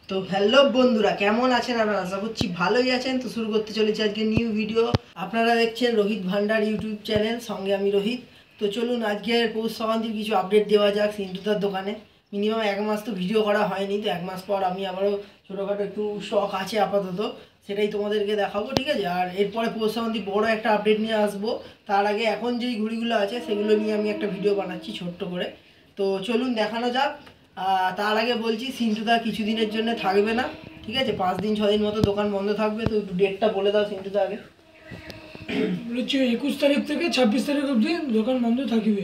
তো হ্যালো বন্ধুরা, কেমন আছেন আপনারা? আশা করছি ভালোই আছেন। তো শুরু করতে চলেছি আজকে নিউ ভিডিও। আপনারা দেখছেন রোহিত ভান্ডার ইউটিউব চ্যানেল, সঙ্গে আমি রোহিত। তো চলুন আজকের পৌষ সংক্রান্তির কিছু আপডেট দেওয়া যাক সিন্ধুদার দোকানে। মিনিমাম এক মাস তো ভিডিও করা হয়নি, তো এক মাস পর আমি আবারও ছোটোখাটো একটু স্টক আছে আপাতত, সেটাই তোমাদেরকে দেখাবো, ঠিক আছে? আর এরপরে পৌষ সংক্রান্তি বড়ো একটা আপডেট নিয়ে আসবো। তার আগে এখন যেই ঘুড়িগুলো আছে সেগুলো নিয়ে আমি একটা ভিডিও বানাচ্ছি ছোট্ট করে। তো চলুন দেখানো যাক। তার আগে বলছি, সিন্টুদা কিছুদিনের জন্য থাকবে না, ঠিক আছে? 5 দিন 6 দিন মতো দোকান বন্ধ থাকবে। তো একটু ডেটটা বলে দাও সিন্টুদা আগে। বলেছি 21 তারিখ থেকে 26 তারিখ অবধি দোকান বন্ধ থাকবে,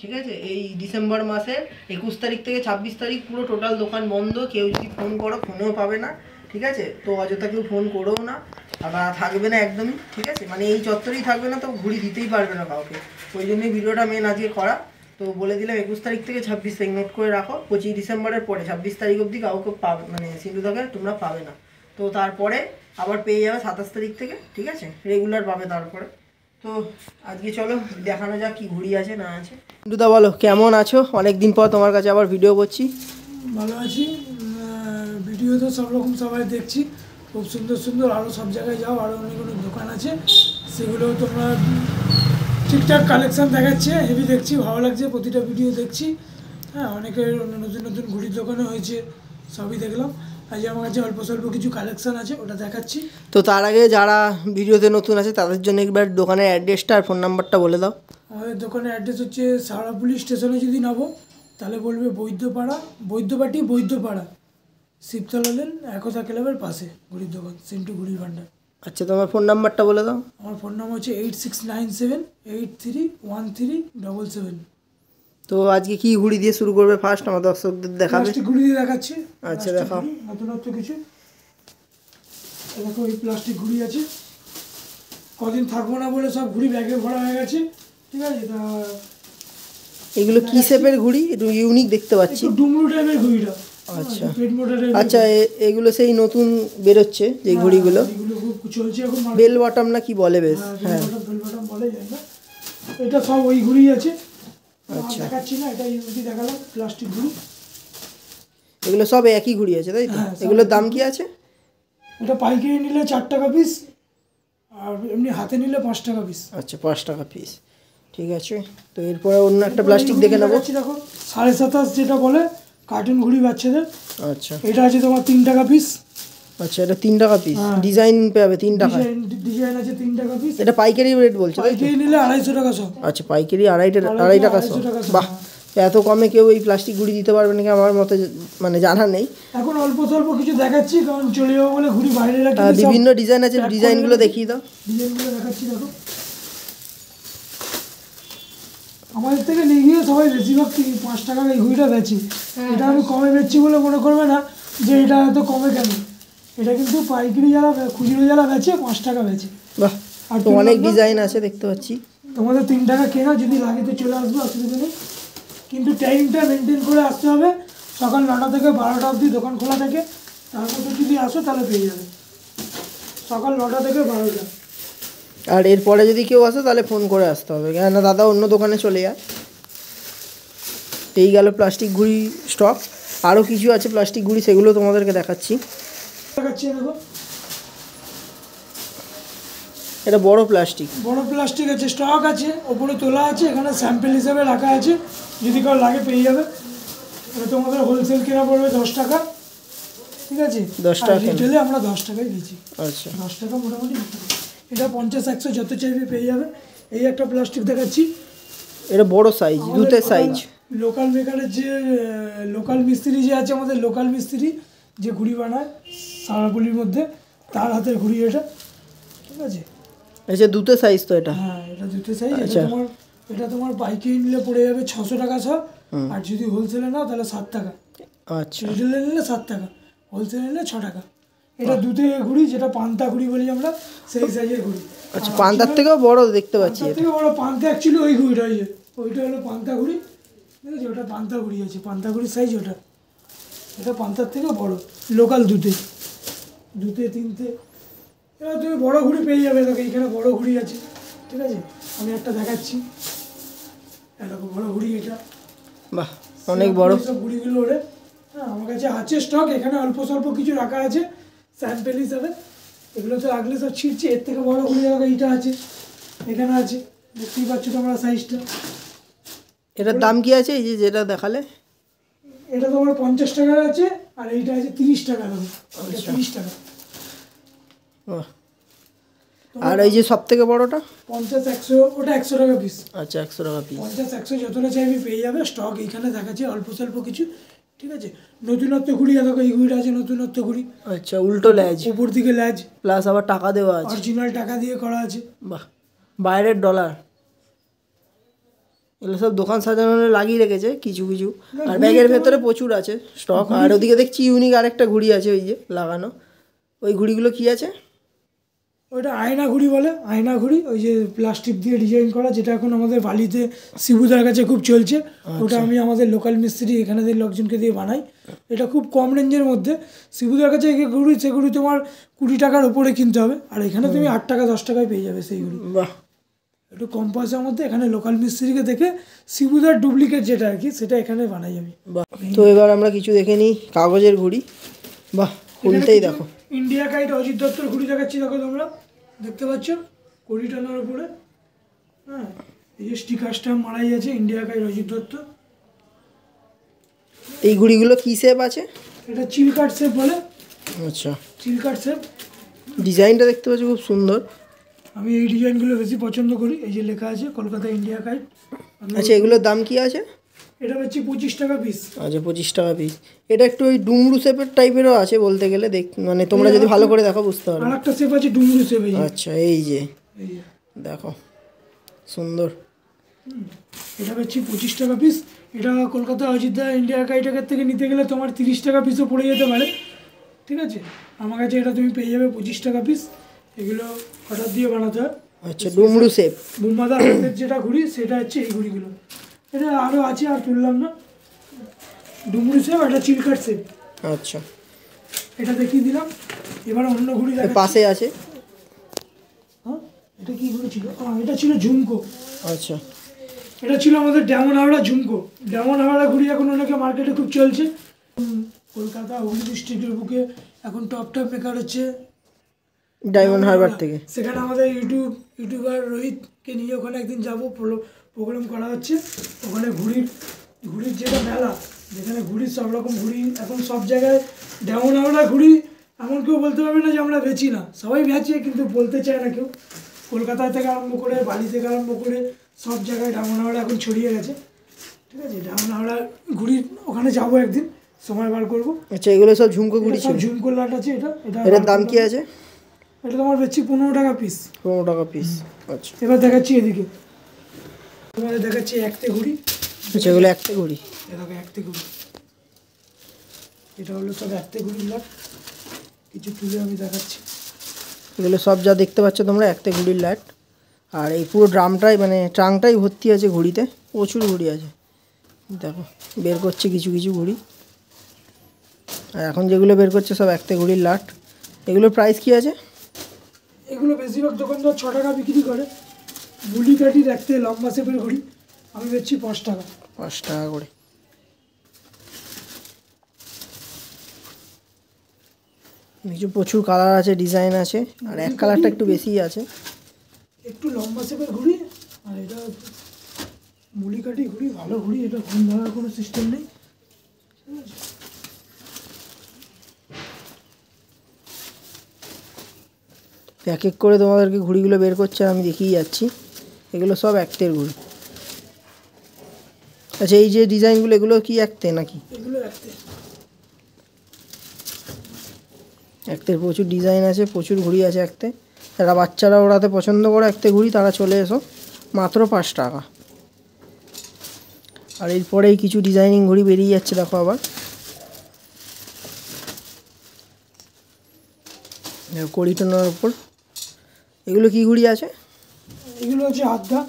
ঠিক আছে? এই ডিসেম্বর মাসের 21 তারিখ থেকে 26 তারিখ পুরো টোটাল দোকান বন্ধ। কেউ যদি ফোন করো ফোনেও পাবে না, ঠিক আছে? তো অযথা কেউ ফোন করেও না, আবার থাকবে না একদমই, ঠিক আছে? মানে এই চত্বরেই থাকবে না, তো ঘুড়ি দিতেই পারবে না কাউকে। ওই জন্যই ভিডিওটা মেন আজকে করা। তো বলে দিলাম 21 তারিখ থেকে 26 তারিখ নোট করে রাখো। 25 ডিসেম্বরের পরে 26 তারিখ অবধি কাউকে পাবে, মানে সিন্ধুদাকে তোমরা পাবে না। তো তারপরে আবার পেয়ে যাবে 27 তারিখ থেকে, ঠিক আছে? রেগুলার পাবে তারপরে। তো আজকে চলো দেখানো যাক কি ঘুড়ি আছে না আছে। সিন্ধুদা বলো, কেমন আছো? অনেক দিন পর তোমার কাছে আবার ভিডিও করছি। ভালো আছি। ভিডিও তো সব রকম সবাই দেখছি, খুব সুন্দর সুন্দর, আরও সব জায়গায় যাও, আরও অনেক অনেক দোকান আছে, সেগুলো তোমরা ঠিকঠাক কালেকশান দেখাচ্ছে, হেভি দেখছি, ভালো লাগছে প্রতিটা ভিডিও দেখছি। হ্যাঁ, অনেকের নতুন নতুন ঘুড়ির দোকানও হয়েছে, সবই দেখলাম। আজ আমার কাছে অল্প স্বল্প কিছু কালেকশান আছে, ওটা দেখাচ্ছি। তো তার আগে যারা ভিডিওতে নতুন আছে তাদের জন্য একবার দোকানের অ্যাড্রেসটা আর ফোন নাম্বারটা বলে দাও। আমাদের দোকানের অ্যাড্রেস হচ্ছে সারা পুলিশ স্টেশনে যদি নামো তাহলে বলবে বৈদ্যপাড়া শিবতলা লেন একতা ক্লাবের পাশে ঘুড়ির দোকান, সিন্টু ঘুড়ির ভান্ডার। আচ্ছা, তোমার ফোন নাম্বারটা বলে দাও। আমার ফোন নাম্বার হচ্ছে 8697831377। তো আজকে কি ঘুড়ি দিয়ে শুরু করবে ফার্স্ট? আমার দর্শকদের দেখাবে। প্লাস্টিক ঘুড়ি দিয়ে দেখাচ্ছি। আচ্ছা, দেখাও। নতুনত্ব কিছু দেখো, এই প্লাস্টিক ঘুড়ি আছে, কদিন থাকবো না বলে সব ঘুড়ি ব্যাগে ভরা হয়ে গেছে, ঠিক আছে? তা এগুলো কি শেপের ঘুড়ি? একটু ইউনিক দেখতে পাচ্ছি। ডুমরু টাইপের ঘুড়িটা। আচ্ছা আচ্ছা, এগুলো সেই নতুন বেরোচ্ছে যে ঘুড়িগুলো, এগুলো খুব চলছে এখন, বেল বটম না কি বলে বেশ? হ্যাঁ, বেল বটম বলে যায় না, এটা সব ওই ঘুড়ি আছে। আচ্ছা, দেখাচ্ছি না, এটা ইউনিটি দেখালাম, প্লাস্টিক ঘুড়ি। এগুলো সব একই ঘুড়ি আছে তাই তো? এগুলোর দাম কি আছে? এটা পাইকারি নিলে 4 টাকা পিস, আর এমনি হাতে নিলে 5 টাকা পিস। আচ্ছা, 5 টাকা পিস, ঠিক আছে। তো এরপরে অন্য একটা প্লাস্টিক দেখে নেবো। দেখো 27.5 যেটা বলে কার্টুন ঘুড়ি বাচ্চাদের। আচ্ছা, এটা আছে তোমার 3 টাকা পিস। আচ্ছা, এটা 3 টাকা পিস, ডিজাইন পাবে 3 টাকা। ডিজাইন আছে 3 টাকা পিস। এটা পাইকারি রেট বলছো? পাইকারি নিলে 250 টাকা সব। আচ্ছা, পাইকারি 2.5 টাকা সব। বাহ, এত কমে কেউ এই প্লাস্টিক ঘুড়ি দিতে পারবে নাকি আমার মতে মানে জানা নেই। এখন অল্প স্বল্প কিছু দেখাচ্ছি, কারণ চলে যাবো বলে ঘুড়ি বাইরে রাখি। বিভিন্ন ডিজাইন আছে, ডিজাইনগুলো দেখিয়ে দাও। ডিজাইনগুলো দেখাচ্ছি, দেখো। আমাদের থেকে নিয়ে গিয়ে সবাই বেশিরভাগ 5 টাকার এই ঘুড়িটা বেচে। এটা আমি কমে বেচছি বলে মনে করবে না যে এটা এত কমে কেন। এটা কিন্তু পাইকারি যারা খুচরো যারা বেচে 5 টাকা বেচে। বাহ, আর তো অনেক ডিজাইন আছে দেখতে পাচ্ছি। তোমাদের 3 টাকা কেনা, যদি লাগে তো চলে আসবে, অসুবিধা নেই। কিন্তু টাইমটা মেনটেন করে আসতে হবে। সকাল 9টা থেকে 12টা অবধি দোকান খোলা থাকে, তার মধ্যে যদি আসো তাহলে পেয়ে যাবে। সকাল 9টা থেকে 12টা। আর এরপরে যদি কেউ আসে তাহলে ফোন করে আসতে হবে, কেন না দাদা অন্য দোকানে চলে যায়। এই গেল প্লাস্টিক ঘুড়ি স্টক। আরও কিছু আছে প্লাস্টিক ঘুড়ি, সেগুলো তোমাদেরকে দেখাচ্ছি। দেখো, এটা বড় প্লাস্টিক আছে, স্টক আছে, ওপরে তোলা আছে, এখানে স্যাম্পল হিসাবে রাখা আছে, যদি কারো লাগে পেয়ে যাবে। এটা তোমাদের হোলসেল কেনা পড়বে 10 টাকা, ঠিক আছে? 10 টাকা রিটেলে আমরা 10 টাকায় দিচ্ছি। আচ্ছা, 10 টাকা মোটামুটি। এটা 50-100 যত চাইবে পেয়ে যাবে। এই একটা প্লাস্টিক দেখাচ্ছি, এটা বড় সাইজ, দুটো সাইজ। লোকাল মেকারের যে লোকাল মিস্ত্রি যে আছে, আমাদের লোকাল মিস্ত্রি যে ঘুড়ি বানায় সারাপুলির মধ্যে, তার হাতের ঘুড়ি এটা, ঠিক আছে? আচ্ছা, দুটো সাইজ তো এটা? হ্যাঁ, এটা দুটো সাইজ। এটা তোমার পাইকারি নিলে পড়ে যাবে 600 টাকা সব, আর যদি হোলসেলে নাও তাহলে 7 টাকা। আচ্ছা, রিটেলে নিলে 7 টাকা, হোলসেলে নিলে 6 টাকা। এটা দুটো ঘুড়ি, যেটা পান্তা ঘুড়ি বলি আমরা, সেই সাইজের ঘুড়ি। আচ্ছা, পান্তার থেকেও বড় দেখতে পাচ্ছি। এর থেকে বড় পান্তা অ্যাকচুয়ালি ওই ঘুড়িটা, ওইটা হলো পান্তা ঘুড়ি, ঠিক আছে? ওটা পান্তা ঘুড়ি আছে, পান্তা ঘুড়ির সাইজ ওটা। এটা পান্তার থেকেও বড়, লোকাল দুটো 3টে। এবার তুমি বড় ঘুড়ি পেয়ে যাবে, দেখো এখানে বড় ঘুড়ি আছে, ঠিক আছে? আমি একটা দেখাচ্ছি, এরকম বড় ঘুড়ি এটা। বাহ, অনেক বড় সব ঘুড়িগুলো ওরে। হ্যাঁ আমার কাছে আছে স্টক, এখানে অল্প স্বল্প কিছু রাখা আছে স্যাম্পেল হিসাবে। এগুলো তো রাখলে সব ছিঁড়ছে। এর থেকে বড় ঘুড়ি রাখা এইটা আছে, এখানে আছে, দেখতেই পাচ্ছ তোমরা সাইজটা। এটার দাম কি আছে এই যে যেটা দেখালে? এটা তোমার 50 টাকার আছে, আর এইটা আছে 30 টাকা দাম। 30 টাকা। আর এই যে সব থেকে বড়টা 50 100, ওটা 100 টাকা পিস। আচ্ছা 100 টাকা পিস। 50 100 যতটা চাইবি পেয়ে যাবে। স্টক এইখানে দেখাচ্ছে অল্প স্বল্প কিছু, ঠিক আছে। নতুনত্ব ঘুড়ি দেখো, এই ঘুড়িটা আছে নতুনত্ব ঘুড়ি। আচ্ছা উল্টো ল্যাজ, উপর দিকে ল্যাজ, প্লাস আবার টাকা দেওয়া আছে, অরিজিনাল টাকা দিয়ে করা আছে। বাহ, বাইরের ডলার। এগুলো সব দোকান সাজানোর লাগিয়ে রেখেছে কিছু কিছু। আর ব্যাগের ভেতরে প্রচুর আছে স্টক। আর ওদিকে দেখছি ইউনিক আরেকটা ঘুড়ি আছে ওই যে লাগানো। ওই ঘুড়িগুলো কি আছে? ওইটা আয়না ঘুড়ি বলে, আয়না ঘুড়ি, ওই যে প্লাস্টিক দিয়ে ডিজাইন করা, যেটা এখন আমাদের বালিতে শিবুদার কাছে খুব চলছে। ওটা আমি আমাদের লোকাল মিস্ত্রি এখানে লোকজনকে দিয়ে বানাই। এটা খুব কম রেঞ্জের মধ্যে। শিবুদার কাছে এই ঘুড়ি, সে ঘুড়ি তোমার 20 টাকার উপরে কিনতে হবে, আর এখানে তুমি 8 টাকা 10 টাকায় পেয়ে যাবে সেই ঘুড়ি। বাহ, একটু কম পয়সার মধ্যে। এখানে লোকাল মিস্ত্রিকে দেখে শিবুদার ডুপ্লিকেট যেটা আর কি, সেটা এখানে বানাই আমি। বাহ। তো এবার আমরা কিছু দেখে নিই কাগজের ঘুড়ি। বাহ, খুলতেই দেখো ইন্ডিয়া কাইট অজিত দত্তর ঘুড়ি দেখাচ্ছি। দেখো তোমরা দেখতে পাচ্ছ ঘড়ি টানার উপরে, হ্যাঁ এই যে স্টিকার স্ট্যাম্প মারাই আছে ইন্ডিয়া কাইট অজিত দত্ত। এই ঘুড়িগুলো কি শেপ আছে? এটা চিল কাট শেপ বলে। আচ্ছা, চিল কাট শেপ। ডিজাইনটা দেখতে পাচ্ছি খুব সুন্দর। আমি এই ডিজাইনগুলো বেশি পছন্দ করি। এই যে লেখা আছে কলকাতা ইন্ডিয়া কাইট। আচ্ছা, এগুলোর দাম কি আছে? এটা হচ্ছে 25 টাকা পিস। আচ্ছা 25 টাকা পিস। এটা একটু ওই ডুমরু শেপের টাইপেরও আছে বলতে গেলে, মানে তোমরা যদি ভালো করে দেখো বুঝতে পারবে। আরেকটা শেপ আছে ডুমরু শেপ। আচ্ছা এই যে দেখো সুন্দর। এটা হচ্ছে 25 টাকা পিস। এটা কলকাতা অযোধ্যা ইন্ডিয়া কাইটের থেকে নিতে গেলে তোমার 30 টাকা পিসও পড়ে যেতে পারে, ঠিক আছে। আমার কাছে এটা তুমি পেয়ে যাবে 25 টাকা পিস। এগুলো অর্ডার দিয়ে বানাতে হয়। আচ্ছা ডুমরু শেপ। বুম্বাদার হাতের যেটা ঘুড়ি সেটা হচ্ছে এই ঘুড়িগুলো। এটা আরও আছে, আর তুললাম না। ডুমরু শেপ, এটা চিলকাট শেপ। আচ্ছা এটা দেখিয়ে দিলাম। এবার অন্য ঘুড়ি পাশে আছে। হ্যাঁ এটা কি ঘুড়ি ছিল? এটা ছিল ঝুমকো। আচ্ছা, এটা ছিল আমাদের ডায়মন্ড হাওড়া ঝুমকো। ডায়মন্ড হাওড়া ঘুড়ি এখন অনেকে মার্কেটে খুব চলছে। কলকাতা হুগলি ডিস্ট্রিক্টের বুকে এখন টপ মেকার হচ্ছে ডায়মন্ড হারবার থেকে। সেখানে আমাদের ইউটিউবার রোহিতকে নিয়ে ওখানে একদিন যাবো, প্রোগ্রাম করা হচ্ছে ওখানে। ঘুড়ির যেটা মেলা, যেখানে ঘুড়ির সব রকম ঘুড়ি এখন সব জায়গায়। ডায়মন্ড হাওড়া ঘুড়ি এমন কেউ বলতে পারবে না যে আমরা বেচি না, সবাই বেচে, কিন্তু বলতে চায় না কেউ। কলকাতা থেকে আরম্ভ করে, বালি থেকে আরম্ভ করে সব জায়গায় ডায়মন্ড হাওড়া এখন ছড়িয়ে গেছে, ঠিক আছে। ডায়মন্ড হাওড়া ঘুড়ির ওখানে যাবো একদিন, সময় বার করবো। আচ্ছা, এগুলো সব ঝুমকো ঘুড়ি ছিল। ঝুমকো লাট আছে। এটার দাম কি আছে? এটা তোমার বেচছি 15 টাকা পিস। 15 টাকা পিস। আচ্ছা, এবার দেখাচ্ছি এদিকে, তোমাদের দেখাচ্ছি একতে ঘুড়ি। আচ্ছা, এগুলো একটা ঘুড়ি। দেখো একতে ঘুড়ি, এটা হলো সব একতে ঘুড়ির লাট। কিছু তুলে আমি দেখাচ্ছি। এগুলো সব যা দেখতে পাচ্ছ তোমরা একটা ঘুড়ির লাইট। আর এই পুরো ড্রামটাই মানে ট্রাঙ্কটাই ভর্তি আছে ঘুড়িতে, প্রচুর ঘুড়ি আছে। দেখো বের করছে কিছু কিছু ঘুড়ি। আর এখন যেগুলো বের করছে সব একটা ঘুড়ির লাট। এগুলোর প্রাইস কি আছে? এগুলো বেশিরভাগ দোকানদার 6 টাকা বিক্রি করে। বুলি কাঠি রাখতে লম্বা শেপের ঘুড়ি আমি বেচছি 5 টাকা। 5 টাকা করে। কিছু প্রচুর কালার আছে, ডিজাইন আছে। আর এক কালারটা একটু বেশিই আছে। একটু লম্বা শেপের ঘুড়ি। আর এটা বুলি কাঠি ঘুড়ি, ভালো ঘুড়ি। এটা ঘুম ধরার কোনো সিস্টেম নেই, ঠিক আছে। এক এক করে তোমাদেরকে ঘুড়িগুলো বের করছে, আমি দেখিয়ে যাচ্ছি। এগুলো সব একটের ঘুড়ি। আচ্ছা, এই যে ডিজাইনগুলো এগুলো কি একতে নাকি? এগুলো একতে। একতের প্রচুর ডিজাইন আছে, প্রচুর ঘুড়ি আছে একতে। যারা বাচ্চারা ওড়াতে পছন্দ করে একতে ঘুড়ি, তারা চলে এসো, মাত্র 5 টাকা। আর এরপরেই কিছু ডিজাইনিং ঘুড়ি বেরিয়ে যাচ্ছে, দেখো আবার কড়িটানোর ওপর। এগুলো কি ঘুড়ি আছে? এগুলো হচ্ছে আড্ডা।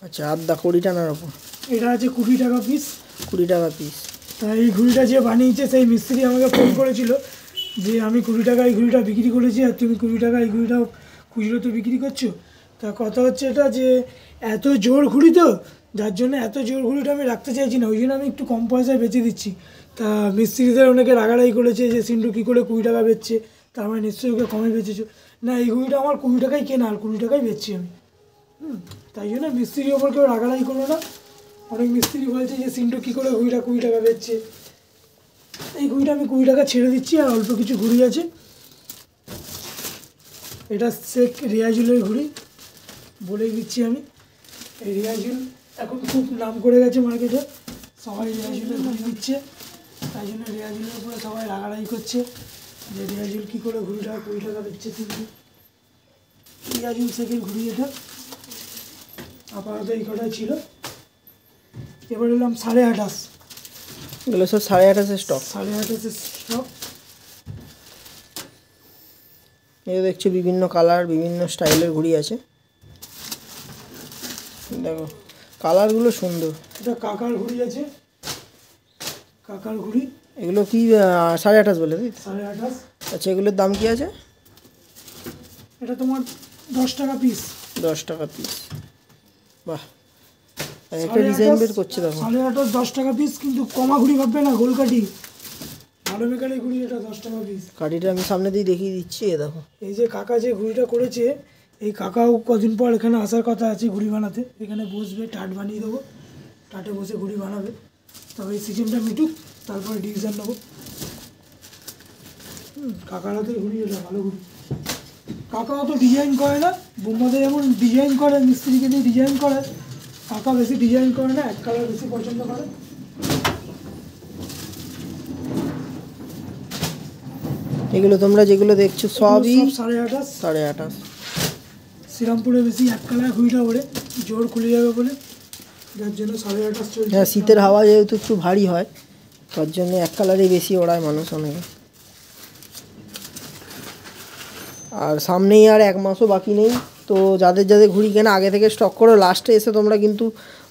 আচ্ছা, আড্ডা কড়িটানোর ওপর। এটা আছে 20 টাকা পিস। 20 টাকা পিস। তাই এই ঘুড়িটা যে বানিয়েছে সেই মিস্ত্রি আমাকে ফোন করেছিল যে আমি 20 টাকা এই ঘুড়িটা বিক্রি করেছি, আর তুমি 20 টাকা এই ঘুড়িটাও খুচরোতে বিক্রি করছো। তা কথা হচ্ছে এটা যে এত জোর ঘুড়ি তো, যার জন্য এত জোর ঘুড়িটা আমি রাখতে চাইছি না, ওই জন্য আমি একটু কম পয়সায় বেচে দিচ্ছি। তা মিস্ত্রিদের অনেকে রাগারাগি করেছে যে সিন্টু কী করে 20 টাকা বেচছে, তার মানে নিশ্চয়ই ওকে কমে বেচেছো। না, এই ঘুড়িটা আমার 20 টাকায় কেনা আর 20 টাকায় বেচছি আমি। তাই জন্য মিস্ত্রির ওপর কেউ রাগারাগি করো না। অনেক মিস্ত্রি বলছে যে সিন্টু কী করে ঘুড়িটা 20 টাকা বেচছে। এই ঘুড়িটা আমি 20 টাকা ছেড়ে দিচ্ছি। আর অল্প কিছু ঘুড়ি আছে, এটা শেখ রিয়াজুলের ঘুড়ি বলেই দিচ্ছি আমি। এই রিয়াজুল এখন খুব নাম করে গেছে মার্কেটে, সবাই রিয়াজুলের ঘুড়ি দিচ্ছে। তাই জন্য রিয়াজুলের উপরে সবাই রাগারাগি করছে যে রিয়াজুল কী করে ঘুড়িটা 20 টাকা দিচ্ছে। কিন্তু রিয়াজুল শেখের ঘুড়ি এটা। আপাতত এই কটাই ছিল। এবার এলাম 28.5। এগুলো সব 28.5 স্টক। 28.5 স্টক। এই দেখছি বিভিন্ন কালার বিভিন্ন স্টাইলের ঘুড়ি আছে, দেখো কালারগুলো সুন্দর। এটা কাকার ঘুড়ি আছে, কাকার ঘুড়ি। এগুলো কি 28.5 বলে? 28.5। আচ্ছা, এগুলোর দাম কি আছে? এটা তোমার 10 টাকা পিস। 10 টাকা পিস। বাহ, একটা ডিজাইন বের করছে দেখো। 28.5 10 টাকা পিস, কিন্তু কমা ঘুড়ি ভাববে না, গোলকাঠি ভালো মেকারের ঘুড়ি। এটা 10 টাকা পিস। কাঠিটা আমি সামনে দিয়ে দেখিয়ে দিচ্ছি, এ দেখো। এই যে কাকা যে ঘুড়িটা করেছে, এই কাকাও কদিন পর এখানে আসার কথা আছে ঘুড়ি বানাতে। এখানে বসবে, টাট বানিয়ে দেবো, টাটে বসে ঘুড়ি বানাবে। তবে এই সিজনটা মিটুক, তারপরে ডিসিশন নেবো। কাকার হাতের ঘুড়ি এটা ভালো ঘুড়ি। কাকা অত ডিজাইন করে না, বোম্বাতে যেমন ডিজাইন করে, মিস্ত্রিকে দিয়ে ডিজাইন করে, কাকা বেশি ডিজাইন করে না, এক কালার বেশি পছন্দ করে। এগুলো তোমরা যেগুলো দেখছো সবই 28.5। 28.5। শ্রীরামপুরে বেশি এক কালার ঘুড়িটা ওড়ে, জোর খুলে যাবে বলে, যার জন্য 28.5 চলছে। হ্যাঁ, শীতের হাওয়া যেহেতু একটু ভারী হয়, তার জন্য এক কালারই বেশি ওড়ায় মানুষ অনেকে। আর সামনেই আর 1 মাসও বাকি নেই, তো যাদের যাদের ঘুড়ি কেনা আগে থেকে স্টক করো। লাস্টে এসে তোমরা কিন্তু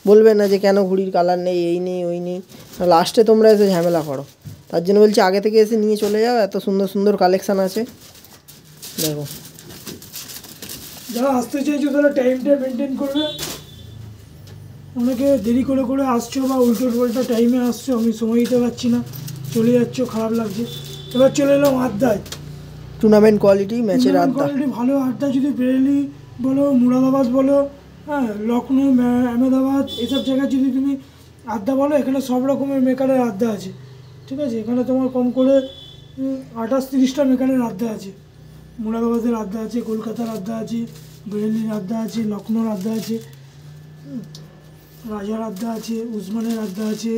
বলবে না যে কেন ঘুড়ির কালার নেই, এই নেই ওই নেই। লাস্টে তোমরা এসে ঝামেলা করো, তার জন্য বলছি আগে থেকে এসে নিয়ে চলে যাও। এত সুন্দর সুন্দর কালেকশান আছে দেখো। যারা আসতে চাইছো তারা টাইমটা মেনটেন করবে। অনেকে দেরি করে করে আসছো বা উল্টো পাল্টা টাইমে আসছো, আমি সময় দিতে পারছি না, চলে যাচ্ছো, খারাপ লাগছে। এবার চলে এলাম আড্ডায়। টুর্নামেন্ট কোয়ালিটি ম্যাচের আড্ডা। কোয়ালিটি ভালো আড্ডা, যদি বেরেলি বলো, মুরাদাবাদ বলো, হ্যাঁ, লখনৌ, আহমেদাবাদ, এসব জায়গায় যদি তুমি আড্ডা বলো, এখানে সব রকমের মেকারের আড্ডা আছে। ঠিক আছে, এখানে তোমার কম করে 28-30টা মেকারের আড্ডা আছে। মুরাদাবাদের আড্ডা আছে, কলকাতার আড্ডা আছে, বেরেলির আড্ডা আছে, লখনৌর আড্ডা আছে, রাজার আড্ডা আছে, উসমানের আড্ডা আছে,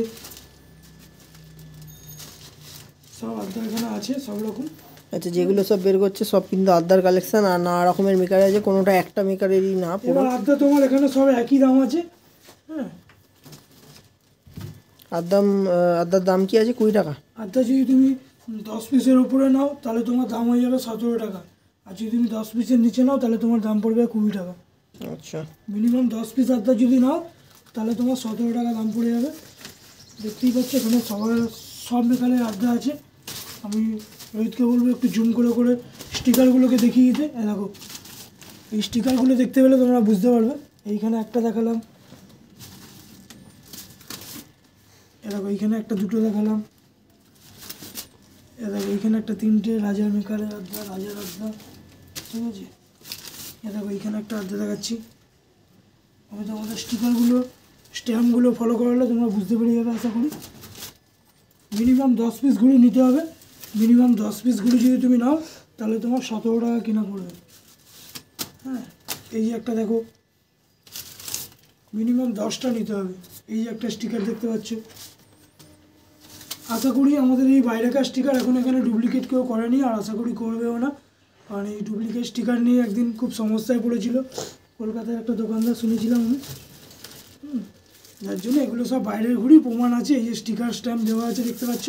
সব আড্ডা এখানে আছে সব রকম। আচ্ছা, যেগুলো সব বের করছে সব কিন্তু আড্ডার কালেকশন, আর নানা রকমের মেকার আছে, কোনোটা একটা মেকারেরই না। এবার আড্ডা তোমার এখানে সব একই দাম আছে। হ্যাঁ, আড্ডার দাম কি আছে? 20 টাকা। আড্ডা যদি তুমি 10 পিসের ওপরে নাও তাহলে তোমার দাম হয়ে যাবে 17 টাকা। আর যদি তুমি 10 পিসের নিচে নাও তাহলে তোমার দাম পড়বে 20 টাকা। আচ্ছা, মিনিমাম 10 পিস আড্ডা যদি নাও তাহলে তোমার 17 টাকা দাম পড়ে যাবে। দেখতেই পাচ্ছ এখানে সব মেকারের আড্ডা আছে। আমি রোহিতকে বলবো একটু জুম করে করে স্টিকারগুলোকে দেখিয়ে দিতে। দেখো, এই স্টিকারগুলো দেখতে পেলে তোমরা বুঝতে পারবে। এইখানে একটা দেখালাম, দেখো এইখানে একটা দুটো দেখালাম, দেখো এইখানে একটা 3টে রাজার মেকারের আড্ডা, রাজার আড্ডা। ঠিক আছে, দেখো এইখানে একটা আড্ডা দেখাচ্ছি। আমি তোমাদের স্টিকারগুলো স্ট্যাম্পগুলো ফলো করালে তোমরা বুঝতে পেরে যাবে আশা করি। মিনিমাম 10 পিস ঘুড়ি নিতে হবে। মিনিমাম 10 পিস ঘুড়ি যদি তুমি নাও তাহলে তোমার 17 টাকা কেনা পড়বে। হ্যাঁ, এই যে একটা দেখো, মিনিমাম 10টা নিতে হবে। এই যে একটা স্টিকার দেখতে পাচ্ছ। আশা করি আমাদের এই বাইরেকার স্টিকার এখন এখানে ডুপ্লিকেট কেউ করেনি, আর আশা করি করবেও না। কারণ এই ডুপ্লিকেট স্টিকার নিয়ে একদিন খুব সমস্যায় পড়েছিল কলকাতায় একটা দোকানদার, শুনেছিলাম আমি। যার জন্য এগুলো সব বাইরের ঘুড়ি, প্রমাণ আছে। এই যে স্টিকার স্ট্যাম্প দেওয়া আছে দেখতে পাচ্ছ।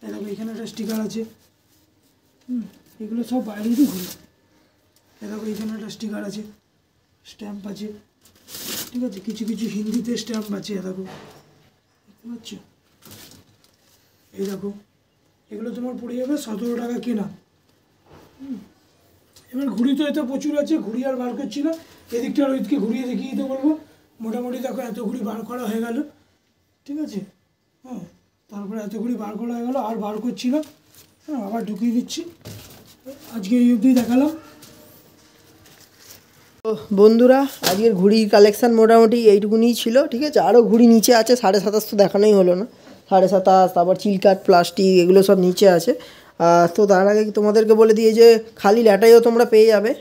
দেখো এখানে একটা স্টিকার আছে। এগুলো সব বাইরেরই ঘুড়ি। দেখো এখানে একটা স্টিকার আছে, স্ট্যাম্প আছে। ঠিক আছে, কিছু কিছু হিন্দিতে স্ট্যাম্প আছে। দেখো, দেখতে পাচ্ছ। এই দেখো, এগুলো তোমার পড়ে যাবে 17 টাকা কেনা। এবার ঘুড়ি তো এতে প্রচুর আছে, ঘুড়ি আর বার করছি না। এদিকটা রোহিতকে ঘুরিয়ে দেখিয়ে দিতে বলবো। মোটামুটি দেখো এত ঘুড়ি বার করা হয়ে গেল। ঠিক আছে, হ্যাঁ, তারপরে এত ঘুড়ি বার করা হয়ে গেলো, আর বার করছি না, হ্যাঁ আবার ঢুকিয়ে দিচ্ছি। আজকে এই অবধি দেখালাম। তো বন্ধুরা আজকের ঘুড়ির কালেকশান মোটামুটি এইটুকুনিই ছিল, ঠিক আছে। আরও ঘুড়ি নিচে আছে, 27.5 তো দেখানোই হলো না, 27.5, তারপর চিলকাট, প্লাস্টিক, এগুলো সব নিচে আছে। তো তার আগে তোমাদেরকে বলে দিই যে খালি ল্যাটাইও তোমরা পেয়ে যাবে।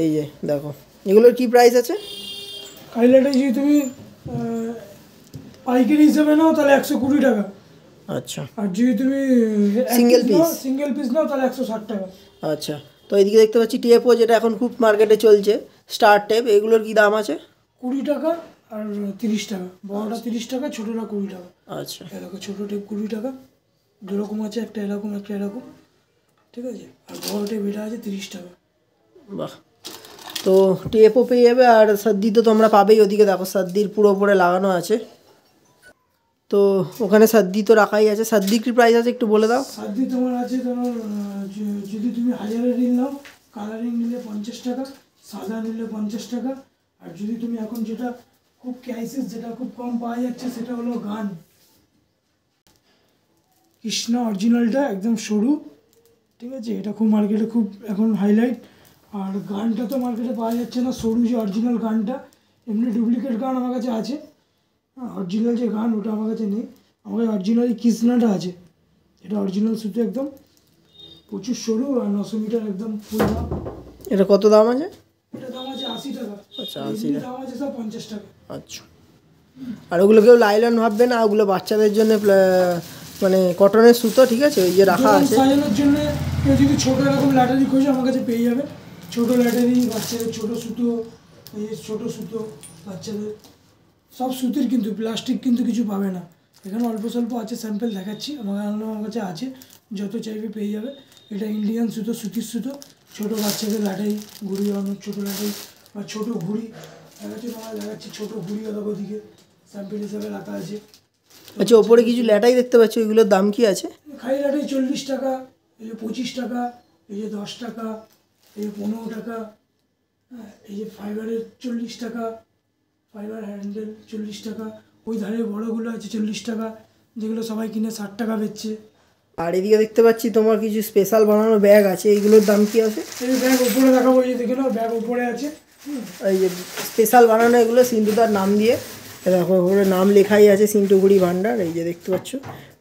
এই যে দেখো, এগুলোর কি প্রাইস আছে? খালি ল্যাটাই যদি তুমি পাইকারি হিসেবে নাও তাহলে 120 টাকা। আচ্ছা। আর যদি তুমি সিঙ্গেল পিস নাও তাহলে 160 টাকা। আচ্ছা। তো এইদিকে দেখতে পাচ্ছি টেপও, যেটা এখন খুব মার্কেটে চলছে, স্টার টেপ, এগুলোর কি দাম আছে? 20 টাকা আর 30 টাকা। বড়টা 30 টাকা, ছোটোটা 20 টাকা। আচ্ছা। এরকম ছোটো টেপ 20 টাকা, দুরকম আছে, একটা এরকম একটা এরকম, ঠিক আছে। আর বড় টেপ এটা আছে 30 টাকা। বাহ। তো টেপও পেয়ে যাবে, আর সর্দি তো তোমরা পাবেই। ওদিকে দেখো সর্দির পুরো উপরে লাগানো আছে, তো ওখানে সর্দি তো রাখাই আছে। সর্দি কি প্রাইস আছে একটু বলে দাও। সর্দি তোমার আছে, তোমার যদি তুমি 1000 রিল নাও, কালারিং নিলে 50 টাকা, সাদা নিলে 50 টাকা। আর যদি তুমি এখন যেটা খুব ক্রাইসিস, যেটা খুব কম পাওয়া যাচ্ছে, সেটা হলো গান কৃষ্ণা অরিজিনালটা, একদম সরু, ঠিক আছে। এটা খুব মার্কেটে খুব এখন হাইলাইট। আর গানটা তো মার্কেটে পাওয়া যাচ্ছে না, সরু যে অরিজিনাল গানটা। এমনি ডুপ্লিকেট গান আমার কাছে আছে, অরিজিনাল যে গান ওটা আমার কাছে নেই। আমার কাছে অরিজিনাল কৃষ্ণাটা আছে, এটা অরিজিনাল সুতো, একদম প্রচুর সরু, আর 900 মিটার একদম ফুল দাম। এটা কত দাম আছে? এটা দাম আছে 80 টাকা। আচ্ছা, 80 টাকা। দাম আছে সব 50 টাকা। আচ্ছা। আর ওগুলো কেউ লাইলন ভাববে না, ওগুলো বাচ্চাদের জন্য মানে কটনের সুতো, ঠিক আছে, ওই যে রাখা আছে। সাজানোর জন্য কেউ যদি ছোটো এরকম ল্যাটারি খোঁজে আমার কাছে পেয়ে যাবে। ছোটো ল্যাটারি, বাচ্চাদের ছোটো সুতো, এই ছোটো সুতো বাচ্চাদের সব সুতির, কিন্তু প্লাস্টিক কিন্তু কিছু পাবে না এখানে। অল্প স্বল্প আছে, স্যাম্পেল দেখাচ্ছি। আমার কাছে আছে, যত চাইবে পেয়ে যাবে। এটা ইন্ডিয়ান সুতো, সুতির সুতো। ছোটো বাচ্চাদের লাটাই, ঘুড়ি বানানোর ছোটো লাটাই বা ছোটো ঘুড়ি দেখাচ্ছি। তোমার দেখাচ্ছি ছোটো ঘুড়ি ওদের ওদিকে স্যাম্পেল হিসাবে রাখা আছে। আচ্ছা, ওপরে কিছু ল্যাটাই দেখতে পাচ্ছি, ওইগুলোর দাম কি আছে? খালি লাটাই 40 টাকা, এই যে 25 টাকা, এই যে 10 টাকা, এই যে 15 টাকা, হ্যাঁ, এই যে ফাইবারের 40 টাকা, ফাইবার হ্যান্ডেল 40 টাকা। ওই ধারে বড়গুলো আছে 40 টাকা, যেগুলো সবাই কিনে 60 টাকা বেচছে। আর এদিকে দেখতে পাচ্ছি তোমার কিছু স্পেশাল বানানো ব্যাগ আছে, এইগুলোর দাম কি আছে? এই ব্যাগ উপরে দেখাবো, এই যে দেখে নাও, ব্যাগ উপরে আছে। এই যে স্পেশাল বানানো, এগুলো সিন্ধুদার নাম দিয়ে, দেখো ওপরে নাম লেখাই আছে, সিন্টু ঘুড়ি ভান্ডার। এই যে দেখতে পাচ্ছ,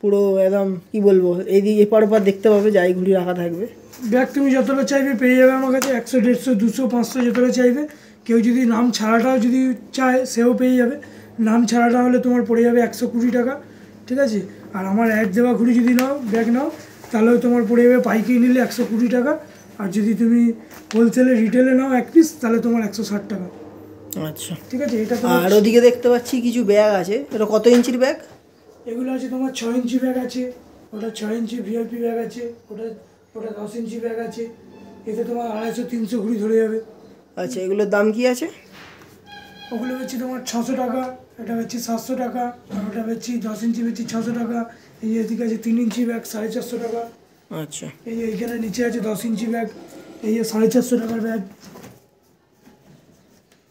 পুরো একদম কি বলবো, এইদিকে এপার ওপার দেখতে পাবে, যাই ঘুড়ি রাখা থাকবে। ব্যাগ তুমি যতটা চাইবে পেয়ে যাবে আমার কাছে, 100, 150, 200, 500 যতটা চাইবে। কেউ যদি নাম ছাড়াটাও যদি চায় সেও পেয়ে যাবে। নাম ছাড়াটা হলে তোমার পড়ে যাবে 120 টাকা, ঠিক আছে। আর আমার অ্যাড দেওয়া ঘুড়ি যদি নাও, ব্যাগ নাও, তাহলেও তোমার পড়ে যাবে পাইকারি নিলে 120 টাকা। আর যদি তুমি হোলসেলে রিটেলে নাও 1 পিস, তাহলে তোমার 160 টাকা। আচ্ছা, ঠিক আছে। এটা আর ওদিকে দেখতে পাচ্ছি কিছু ব্যাগ আছে, এটা কত ইঞ্চির ব্যাগ? এগুলো আছে তোমার 6 ইঞ্চি ব্যাগ আছে, ওটা 6 ইঞ্চি ভিআইপি ব্যাগ আছে, ওটা 10 ইঞ্চি ব্যাগ আছে। এতে তোমার 250-300 ঘুড়ি ধরে যাবে। আচ্ছা, এগুলোর দাম কি আছে? ওগুলো বেচছি তোমার 600 টাকা, এটা বেচছি 700 টাকা, আর ওটা বেচছি 10 ইঞ্চি বেচছি 600 টাকা। এই এদিকে আছে 3 ইঞ্চি ব্যাগ 450 টাকা। আচ্ছা, এই যে এইখানে নিচে আছে 10 ইঞ্চি ব্যাগ, এই যে 450 টাকার ব্যাগ।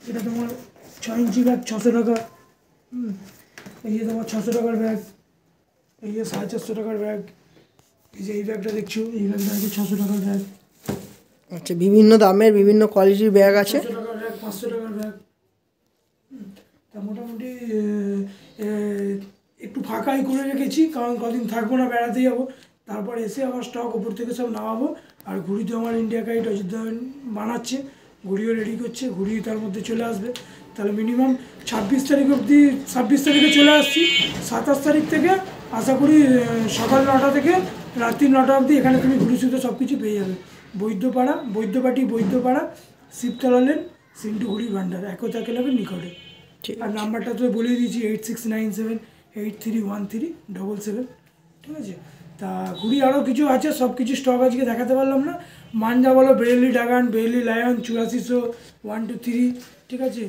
এটা তোমার 6 ইঞ্চি ব্যাগ 600 টাকা। এই যে তোমার 600 টাকার ব্যাগ, এই যে 450 টাকার ব্যাগ। এই যে এই ব্যাগটা দেখছো, এই ব্যাগটা আছে 600 টাকার ব্যাগ। আচ্ছা, বিভিন্ন দামের বিভিন্ন কোয়ালিটির ব্যাগ আছে। 600 টাকার ব্যাগ, 500 টাকার ব্যাগ। তা মোটামুটি একটু ফাঁকাই করে রেখেছি, কারণ কদিন থাকবো না, বেড়াতে যাবো, তারপর এসে আবার স্টক ওপর থেকে সব নামাবো। আর ঘুড়ি তো আমার ইন্ডিয়া কাইট অযোধ্যা বানাচ্ছে, ঘুড়িও রেডি করছে, ঘুড়ি তার মধ্যে চলে আসবে। তাহলে মিনিমাম 26 তারিখ অবধি, 26 তারিখে চলে আসছি। 27 তারিখ থেকে আশা করি সকাল 9টা থেকে রাত্রি 9টা অবধি এখানে তুমি ঘুড়ি সুতো সব কিছু পেয়ে যাবে। বৈদ্যপাড়া শিবতলা লেন, সিন্টু ঘুড়ি ভান্ডার, একতা ক্লাবের নিকটে। আর নাম্বারটা তো বলেই দিয়েছি, 8697831377, ঠিক আছে। তা ঘুড়ি আরও কিছু আছে, সব কিছু স্টক আজকে দেখাতে পারলাম না। মাঞ্জা বলো, বেরেলি ড্রাগন, বেরেলি লায়ন, 8400, 1 2 3, ঠিক আছে।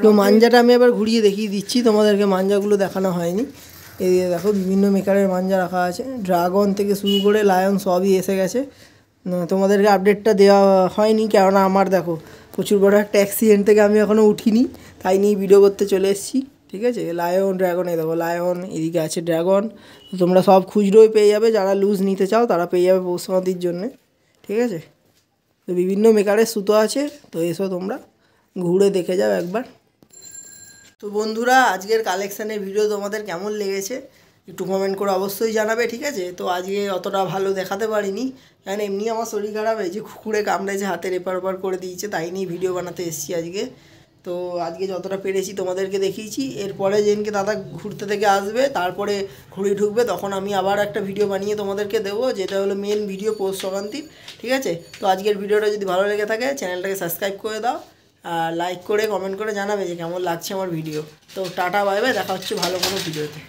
তো মাঞ্জাটা আমি আবার ঘুরিয়ে দেখিয়ে দিচ্ছি তোমাদেরকে, মাঞ্জাগুলো দেখানো হয়নি। এদিকে দেখো বিভিন্ন মেকারের মাঞ্জা রাখা আছে, ড্রাগন থেকে শুরু করে লায়ন সবই এসে গেছে। তোমাদেরকে আপডেটটা দেওয়া হয়নি, কেননা আমার দেখো প্রচুর বড় একটা অ্যাক্সিডেন্ট থেকে আমি এখনও উঠিনি, তাই নিয়ে ভিডিও করতে চলে এসেছি। ঠিক আছে, লায়ন ড্রাগন, এই দেখো লায়ন, এদিকে আছে ড্রাগন। তো তোমরা সব খুচরোই পেয়ে যাবে, যারা লুজ নিতে চাও তারা পেয়ে যাবে পৌষ সংক্রান্তির জন্যে। ঠিক আছে, তো বিভিন্ন মেকারের সুতো আছে, তো এসো তোমরা ঘুরে দেখে যাও একবার। তো বন্ধুরা, আজকের কালেকশানের ভিডিও তোমাদের কেমন লেগেছে একটু কমেন্ট করে অবশ্যই জানাবে। ঠিক আছে, তো আজকে অতটা ভালো দেখাতে পারিনি, কারণ এমনি আমার শরীর খারাপ হয়েছে, কুকুরে কামড়েছে, হাতের এপার ওপার করে দিয়েছে, তাই নিয়ে ভিডিও বানাতে এসেছি আজকে। তো আজকে যতটা পেরেছি তোমাদেরকে দেখিয়েছি। এরপরে যেদিনকে দাদা ঘুরতে থেকে আসবে, তারপরে ঘুড়ি ঢুকবে, তখন আমি আবার একটা ভিডিও বানিয়ে তোমাদেরকে দেবো, যেটা হলো মেন ভিডিও পৌষ সংক্রান্তির। ঠিক আছে, তো আজকের ভিডিওটা যদি ভালো লেগে থাকে চ্যানেলটাকে সাবস্ক্রাইব করে দাও, আর লাইক করে কমেন্ট করে জানাবে যে কেমন লাগছে আমার ভিডিও। তো টাটা, বাই বাই, দেখা হচ্ছে ভালো কোনো ভিডিওতে।